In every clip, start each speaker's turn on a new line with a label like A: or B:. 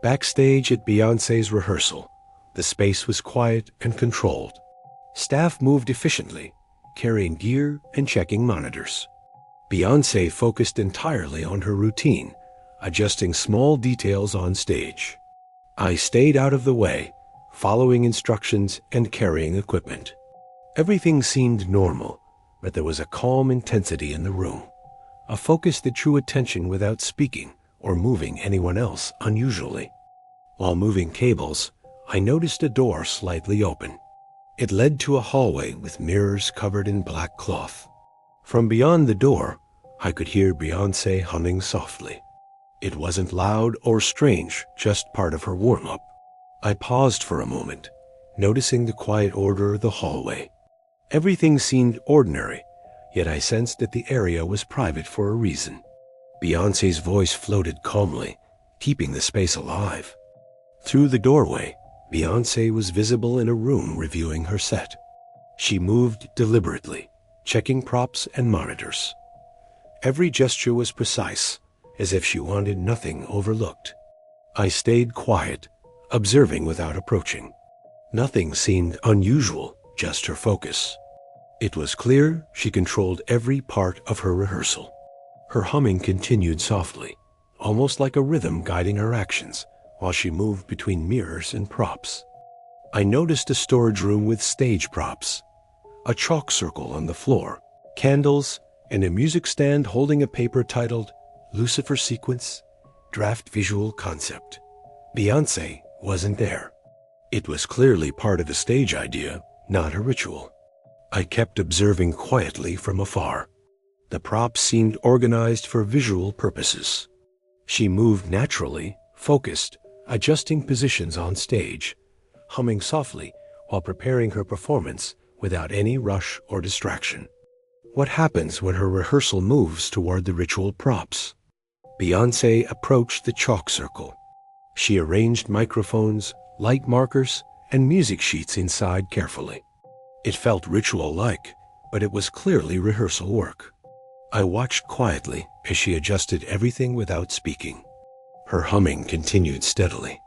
A: Backstage at Beyoncé's rehearsal, the space was quiet and controlled. Staff moved efficiently, carrying gear and checking monitors. Beyoncé focused entirely on her routine, adjusting small details on stage. I stayed out of the way, following instructions and carrying equipment. Everything seemed normal, but there was a calm intensity in the room, a focus that drew attention without speaking or moving anyone else unusually. While moving cables, I noticed a door slightly open. It led to a hallway with mirrors covered in black cloth. From beyond the door, I could hear Beyoncé humming softly. It wasn't loud or strange, just part of her warm-up. I paused for a moment, noticing the quiet order of the hallway. Everything seemed ordinary, yet I sensed that the area was private for a reason. Beyoncé's voice floated calmly, keeping the space alive. Through the doorway, Beyoncé was visible in a room reviewing her set. She moved deliberately, checking props and monitors. Every gesture was precise, as if she wanted nothing overlooked. I stayed quiet, observing without approaching. Nothing seemed unusual, just her focus. It was clear she controlled every part of her rehearsal. Her humming continued softly, almost like a rhythm guiding her actions, while she moved between mirrors and props. I noticed a storage room with stage props, a chalk circle on the floor, candles, and a music stand holding a paper titled Lucifer Sequence, Draft Visual Concept. Beyoncé wasn't there. It was clearly part of a stage idea, not a ritual. I kept observing quietly from afar. The props seemed organized for visual purposes. She moved naturally, focused, adjusting positions on stage, humming softly while preparing her performance without any rush or distraction. What happens when her rehearsal moves toward the ritual props? Beyoncé approached the chalk circle. She arranged microphones, light markers, and music sheets inside carefully. It felt ritual-like, but it was clearly rehearsal work. I watched quietly as she adjusted everything without speaking. Her humming continued steadily.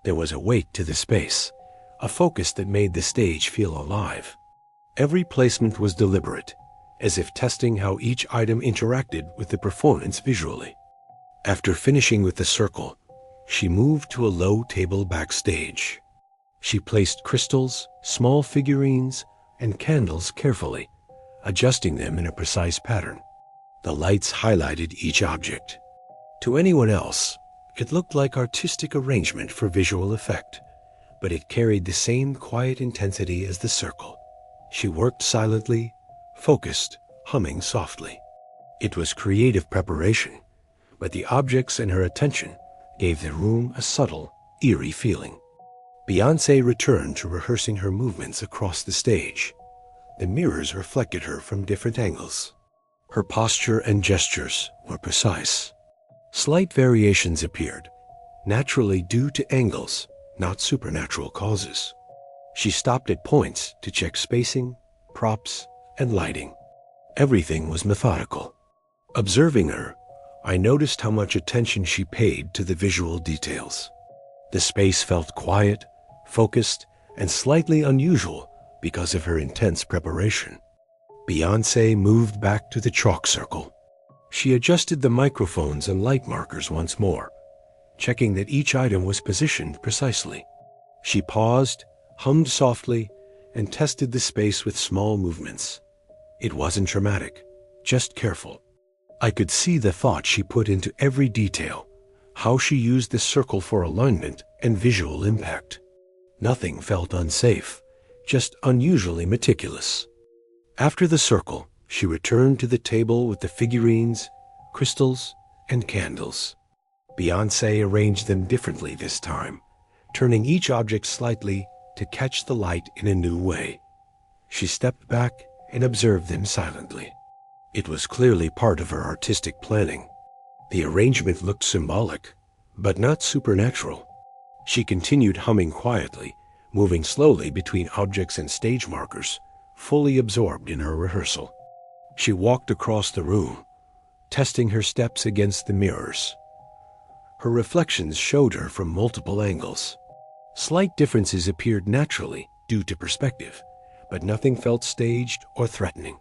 A: There was a weight to the space, a focus that made the stage feel alive. Every placement was deliberate, as if testing how each item interacted with the performance visually. After finishing with the circle, she moved to a low table backstage. She placed crystals, small figurines, and candles carefully, adjusting them in a precise pattern. The lights highlighted each object. To anyone else, it looked like artistic arrangement for visual effect, but it carried the same quiet intensity as the circle. She worked silently, focused, humming softly. It was creative preparation, but the objects and her attention gave the room a subtle, eerie feeling. Beyoncé returned to rehearsing her movements across the stage. The mirrors reflected her from different angles. Her posture and gestures were precise. Slight variations appeared, naturally due to angles, not supernatural causes. She stopped at points to check spacing, props, and lighting. Everything was methodical. Observing her, I noticed how much attention she paid to the visual details. The space felt quiet, focused, and slightly unusual because of her intense preparation. Beyoncé moved back to the chalk circle. She adjusted the microphones and light markers once more, checking that each item was positioned precisely. She paused, hummed softly, and tested the space with small movements. It wasn't dramatic, just careful. I could see the thought she put into every detail, how she used the circle for alignment and visual impact. Nothing felt unsafe, just unusually meticulous. After the circle, she returned to the table with the figurines, crystals, and candles. Beyoncé arranged them differently this time, turning each object slightly to catch the light in a new way. She stepped back and observed them silently. It was clearly part of her artistic planning. The arrangement looked symbolic, but not supernatural. She continued humming quietly, moving slowly between objects and stage markers, fully absorbed in her rehearsal. She walked across the room, testing her steps against the mirrors. Her reflections showed her from multiple angles. Slight differences appeared naturally due to perspective, but nothing felt staged or threatening.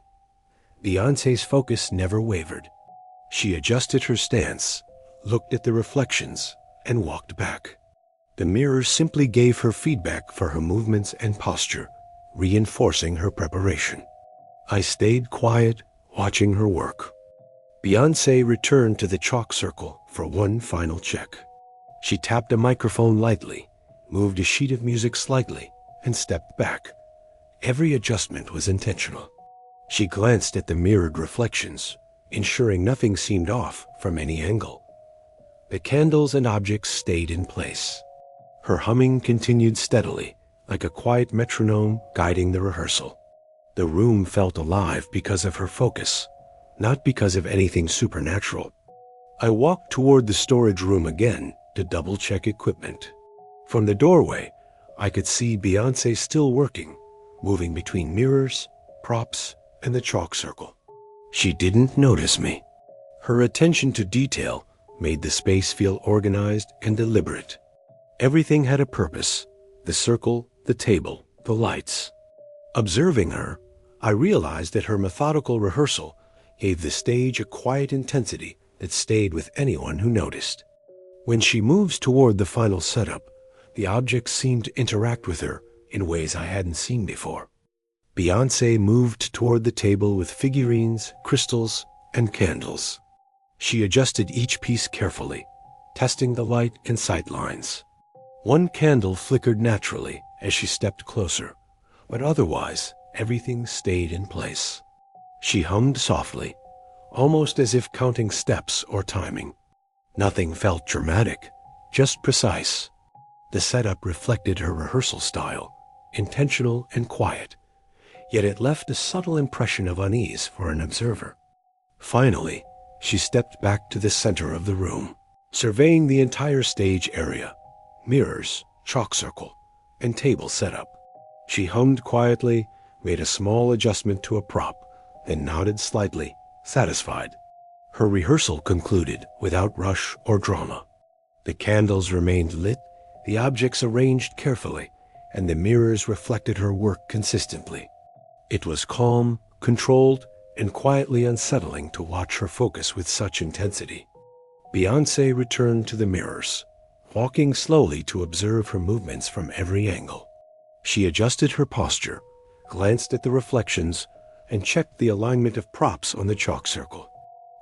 A: Beyoncé's focus never wavered. She adjusted her stance, looked at the reflections, and walked back. The mirror simply gave her feedback for her movements and posture, reinforcing her preparation. I stayed quiet, watching her work. Beyoncé returned to the chalk circle for one final check. She tapped a microphone lightly, moved a sheet of music slightly, and stepped back. Every adjustment was intentional. She glanced at the mirrored reflections, ensuring nothing seemed off from any angle. The candles and objects stayed in place. Her humming continued steadily, like a quiet metronome guiding the rehearsal. The room felt alive because of her focus, not because of anything supernatural. I walked toward the storage room again to double-check equipment. From the doorway, I could see Beyoncé still working, moving between mirrors, props, and the chalk circle. She didn't notice me. Her attention to detail made the space feel organized and deliberate. Everything had a purpose: the circle, the table, the lights. Observing her, I realized that her methodical rehearsal gave the stage a quiet intensity that stayed with anyone who noticed. When she moves toward the final setup, the objects seemed to interact with her in ways I hadn't seen before. Beyoncé moved toward the table with figurines, crystals, and candles. She adjusted each piece carefully, testing the light and sight lines. One candle flickered naturally as she stepped closer, but otherwise everything stayed in place. She hummed softly, almost as if counting steps or timing. Nothing felt dramatic, just precise. The setup reflected her rehearsal style, intentional and quiet, yet it left a subtle impression of unease for an observer. Finally, she stepped back to the center of the room, surveying the entire stage area: mirrors, chalk circle, and table setup. She hummed quietly, made a small adjustment to a prop, then nodded slightly, satisfied. Her rehearsal concluded without rush or drama. The candles remained lit, the objects arranged carefully, and the mirrors reflected her work consistently. It was calm, controlled, and quietly unsettling to watch her focus with such intensity. Beyoncé returned to the mirrors, walking slowly to observe her movements from every angle. She adjusted her posture, glanced at the reflections, and checked the alignment of props on the chalk circle.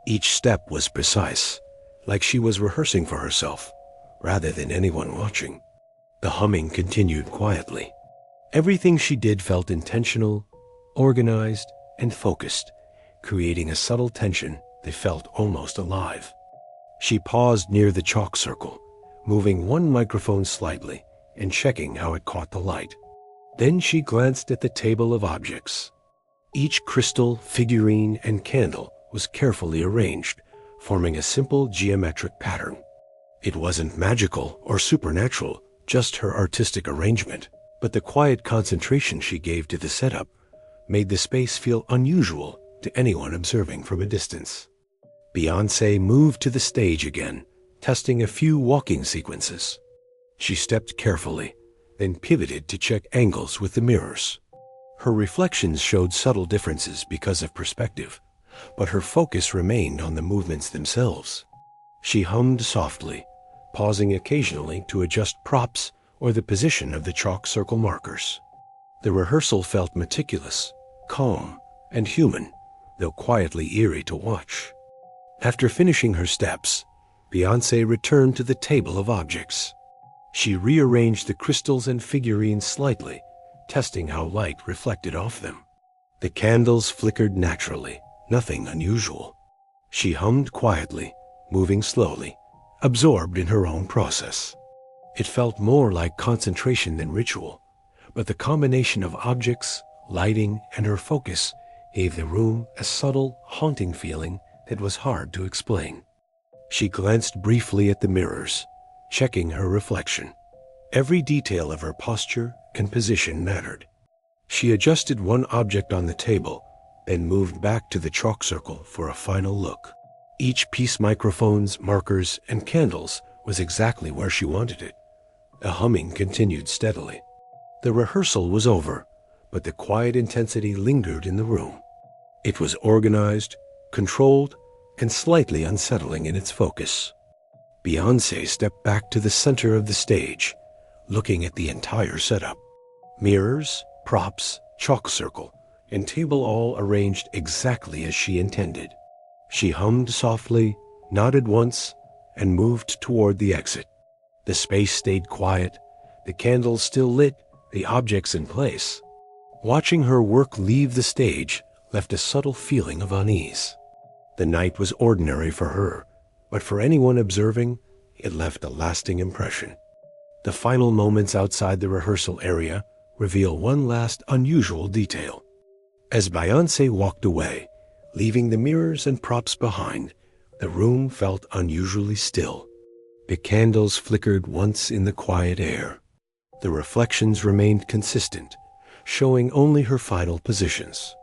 A: Each step was precise, like she was rehearsing for herself, rather than anyone watching. The humming continued quietly. Everything she did felt intentional, organized, and focused, creating a subtle tension that felt almost alive. She paused near the chalk circle, moving one microphone slightly and checking how it caught the light. Then she glanced at the table of objects. Each crystal, figurine, and candle was carefully arranged, forming a simple geometric pattern. It wasn't magical or supernatural, just her artistic arrangement, but the quiet concentration she gave to the setup made the space feel unusual to anyone observing from a distance. Beyoncé moved to the stage again, testing a few walking sequences. She stepped carefully, then pivoted to check angles with the mirrors. Her reflections showed subtle differences because of perspective, but her focus remained on the movements themselves. She hummed softly, pausing occasionally to adjust props or the position of the chalk circle markers. The rehearsal felt meticulous, calm, and human, though quietly eerie to watch. After finishing her steps, Beyoncé returned to the table of objects. She rearranged the crystals and figurines slightly, testing how light reflected off them. The candles flickered naturally, nothing unusual. She hummed quietly, moving slowly, absorbed in her own process. It felt more like concentration than ritual, but the combination of objects, lighting, and her focus gave the room a subtle, haunting feeling that was hard to explain. She glanced briefly at the mirrors, checking her reflection. Every detail of her posture and position mattered. She adjusted one object on the table, then moved back to the chalk circle for a final look. Each piece, microphones, markers, and candles, was exactly where she wanted it. The humming continued steadily. The rehearsal was over, but the quiet intensity lingered in the room. It was organized, controlled, and slightly unsettling in its focus. Beyoncé stepped back to the center of the stage, looking at the entire setup. Mirrors, props, chalk circle, and table all arranged exactly as she intended. She hummed softly, nodded once, and moved toward the exit. The space stayed quiet, the candles still lit, the objects in place. Watching her work leave the stage left a subtle feeling of unease. The night was ordinary for her, but for anyone observing, it left a lasting impression. The final moments outside the rehearsal area reveal one last unusual detail. As Beyoncé walked away, leaving the mirrors and props behind, the room felt unusually still. The candles flickered once in the quiet air. The reflections remained consistent, showing only her final positions.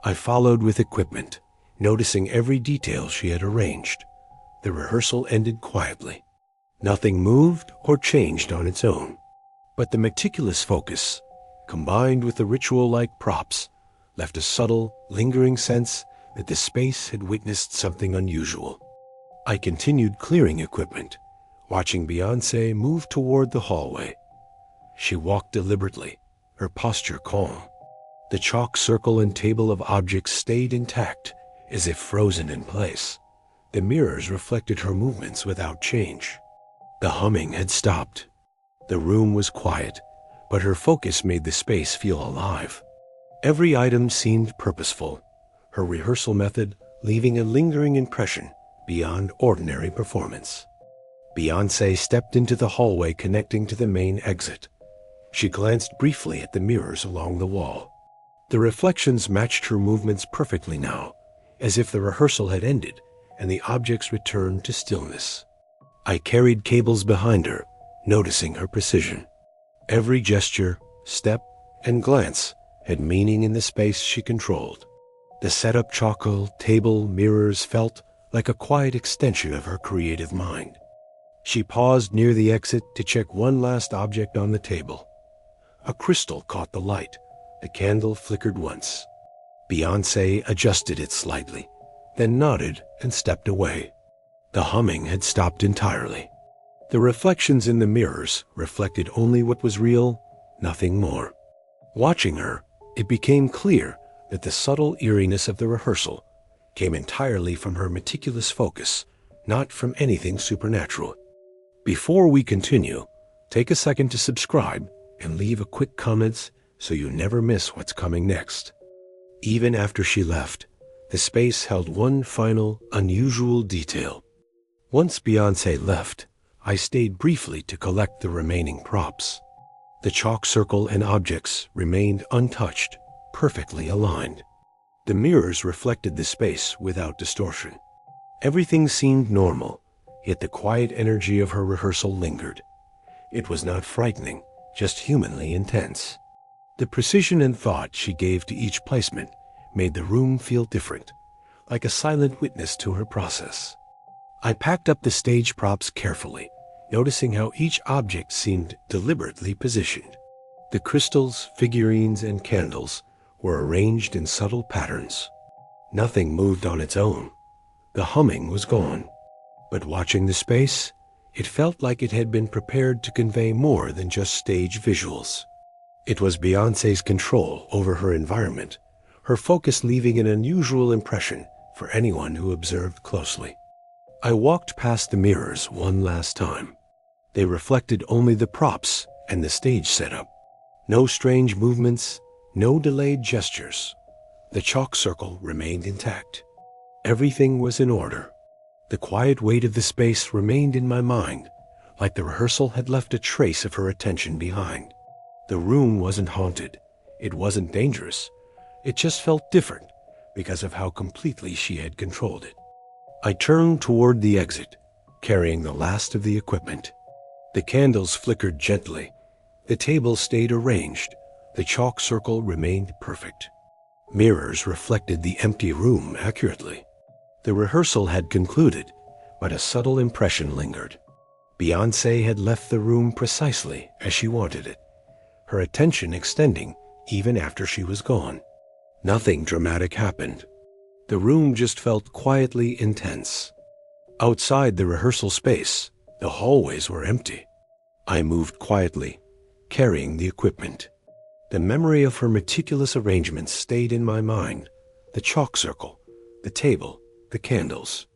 A: I followed with equipment, noticing every detail she had arranged. The rehearsal ended quietly. Nothing moved or changed on its own. But the meticulous focus, combined with the ritual-like props, left a subtle, lingering sense that the space had witnessed something unusual. I continued clearing equipment, watching Beyoncé move toward the hallway. She walked deliberately, her posture calm. The chalk circle and table of objects stayed intact, as if frozen in place. The mirrors reflected her movements without change. The humming had stopped. The room was quiet, but her focus made the space feel alive. Every item seemed purposeful, her rehearsal method leaving a lingering impression beyond ordinary performance. Beyoncé stepped into the hallway connecting to the main exit. She glanced briefly at the mirrors along the wall. The reflections matched her movements perfectly now, as if the rehearsal had ended and the objects returned to stillness. I carried cables behind her, noticing her precision. Every gesture, step, and glance had meaning in the space she controlled. The setup charcoal, table, mirrors felt like a quiet extension of her creative mind. She paused near the exit to check one last object on the table. A crystal caught the light. The candle flickered once. Beyoncé adjusted it slightly, then nodded and stepped away. The humming had stopped entirely. The reflections in the mirrors reflected only what was real, nothing more. Watching her, it became clear that the subtle eeriness of the rehearsal came entirely from her meticulous focus, not from anything supernatural. Before we continue, take a second to subscribe and leave a quick comment so you never miss what's coming next. Even after she left, the space held one final, unusual detail. Once Beyoncé left, I stayed briefly to collect the remaining props. The chalk circle and objects remained untouched, perfectly aligned. The mirrors reflected the space without distortion. Everything seemed normal, yet the quiet energy of her rehearsal lingered. It was not frightening, just humanly intense. The precision and thought she gave to each placement made the room feel different, like a silent witness to her process. I packed up the stage props carefully, noticing how each object seemed deliberately positioned. The crystals, figurines, and candles were arranged in subtle patterns. Nothing moved on its own. The humming was gone. But watching the space, it felt like it had been prepared to convey more than just stage visuals. It was Beyoncé's control over her environment, her focus leaving an unusual impression for anyone who observed closely. I walked past the mirrors one last time. They reflected only the props and the stage setup. No strange movements, no delayed gestures. The chalk circle remained intact. Everything was in order. The quiet weight of the space remained in my mind, like the rehearsal had left a trace of her attention behind. The room wasn't haunted. It wasn't dangerous. It just felt different because of how completely she had controlled it. I turned toward the exit, carrying the last of the equipment. The candles flickered gently. The table stayed arranged. The chalk circle remained perfect. Mirrors reflected the empty room accurately. The rehearsal had concluded, but a subtle impression lingered. Beyoncé had left the room precisely as she wanted it, her attention extending even after she was gone. Nothing dramatic happened. The room just felt quietly intense. Outside the rehearsal space, the hallways were empty. I moved quietly, carrying the equipment. The memory of her meticulous arrangements stayed in my mind. The chalk circle, the table, the candles.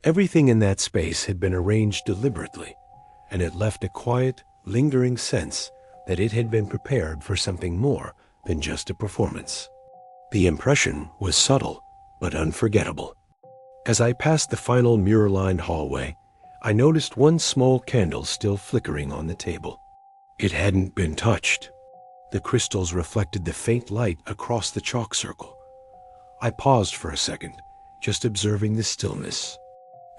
A: Everything in that space had been arranged deliberately, and it left a quiet, lingering sense that it had been prepared for something more than just a performance. The impression was subtle, but unforgettable. As I passed the final mirror-lined hallway, I noticed one small candle still flickering on the table. It hadn't been touched. The crystals reflected the faint light across the chalk circle. I paused for a second, just observing the stillness.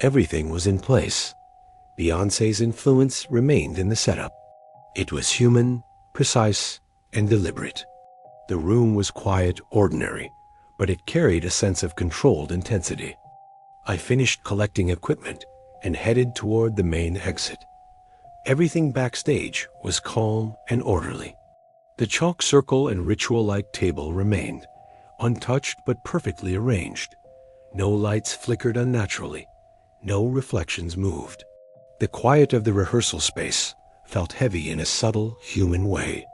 A: Everything was in place. Beyoncé's influence remained in the setup. It was human, precise, and deliberate. The room was quiet, ordinary, but it carried a sense of controlled intensity. I finished collecting equipment and headed toward the main exit. Everything backstage was calm and orderly. The chalk circle and ritual-like table remained, untouched but perfectly arranged. No lights flickered unnaturally. No reflections moved. The quiet of the rehearsal space felt heavy in a subtle, human way.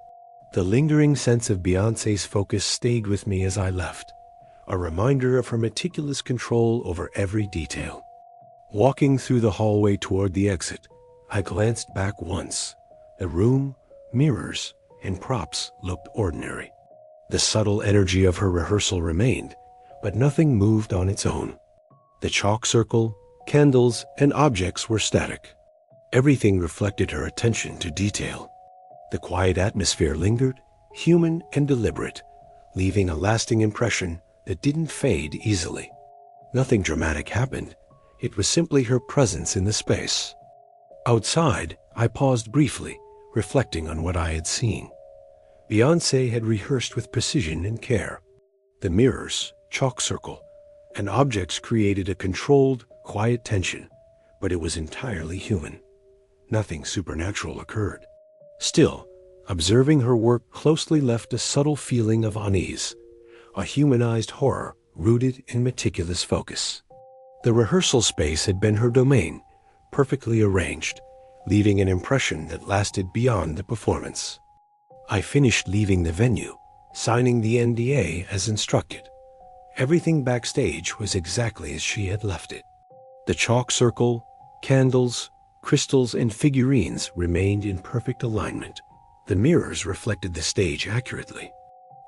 A: The lingering sense of Beyoncé's focus stayed with me as I left, a reminder of her meticulous control over every detail. Walking through the hallway toward the exit, I glanced back once. The room, mirrors, and props looked ordinary. The subtle energy of her rehearsal remained, but nothing moved on its own. The chalk circle, candles, and objects were static. Everything reflected her attention to detail. The quiet atmosphere lingered, human and deliberate, leaving a lasting impression that didn't fade easily. Nothing dramatic happened. It was simply her presence in the space. Outside, I paused briefly, reflecting on what I had seen. Beyoncé had rehearsed with precision and care. The mirrors, chalk circle, and objects created a controlled, quiet tension, but it was entirely human. Nothing supernatural occurred. Still, observing her work closely left a subtle feeling of unease, a humanized horror rooted in meticulous focus. The rehearsal space had been her domain, perfectly arranged, leaving an impression that lasted beyond the performance. I finished leaving the venue, signing the NDA as instructed. Everything backstage was exactly as she had left it. The chalk circle, candles, crystals, and figurines remained in perfect alignment. The mirrors reflected the stage accurately.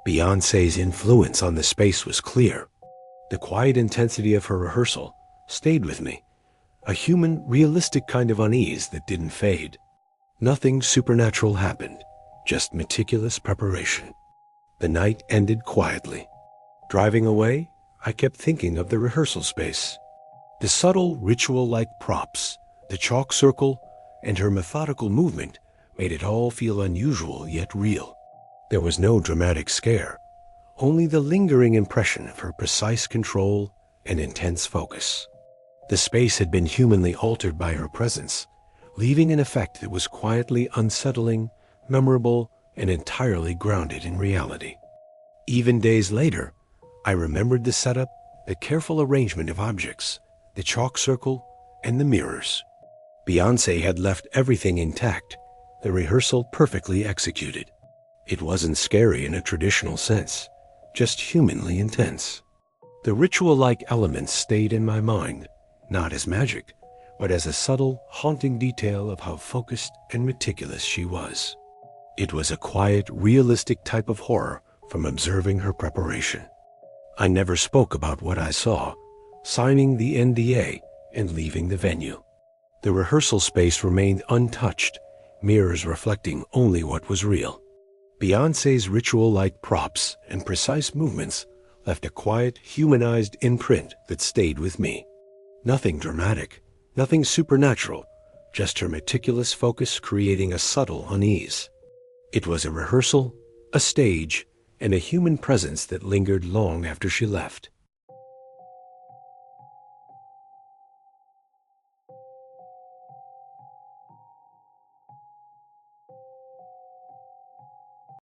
A: Beyoncé's influence on the space was clear. The quiet intensity of her rehearsal stayed with me, a human, realistic kind of unease that didn't fade. Nothing supernatural happened, just meticulous preparation. The night ended quietly. Driving away, I kept thinking of the rehearsal space. The subtle, ritual-like props, the chalk circle, and her methodical movement made it all feel unusual yet real. There was no dramatic scare, only the lingering impression of her precise control and intense focus. The space had been humanly altered by her presence, leaving an effect that was quietly unsettling, memorable, and entirely grounded in reality. Even days later, I remembered the setup, the careful arrangement of objects, the chalk circle, and the mirrors. Beyoncé had left everything intact, the rehearsal perfectly executed. It wasn't scary in a traditional sense, just humanly intense. The ritual-like elements stayed in my mind, not as magic, but as a subtle, haunting detail of how focused and meticulous she was. It was a quiet, realistic type of horror from observing her preparation. I never spoke about what I saw, signing the NDA and leaving the venue. The rehearsal space remained untouched, mirrors reflecting only what was real. Beyoncé's ritual-like props and precise movements left a quiet, humanized imprint that stayed with me. Nothing dramatic, nothing supernatural, just her meticulous focus creating a subtle unease. It was a rehearsal, a stage, and a human presence that lingered long after she left.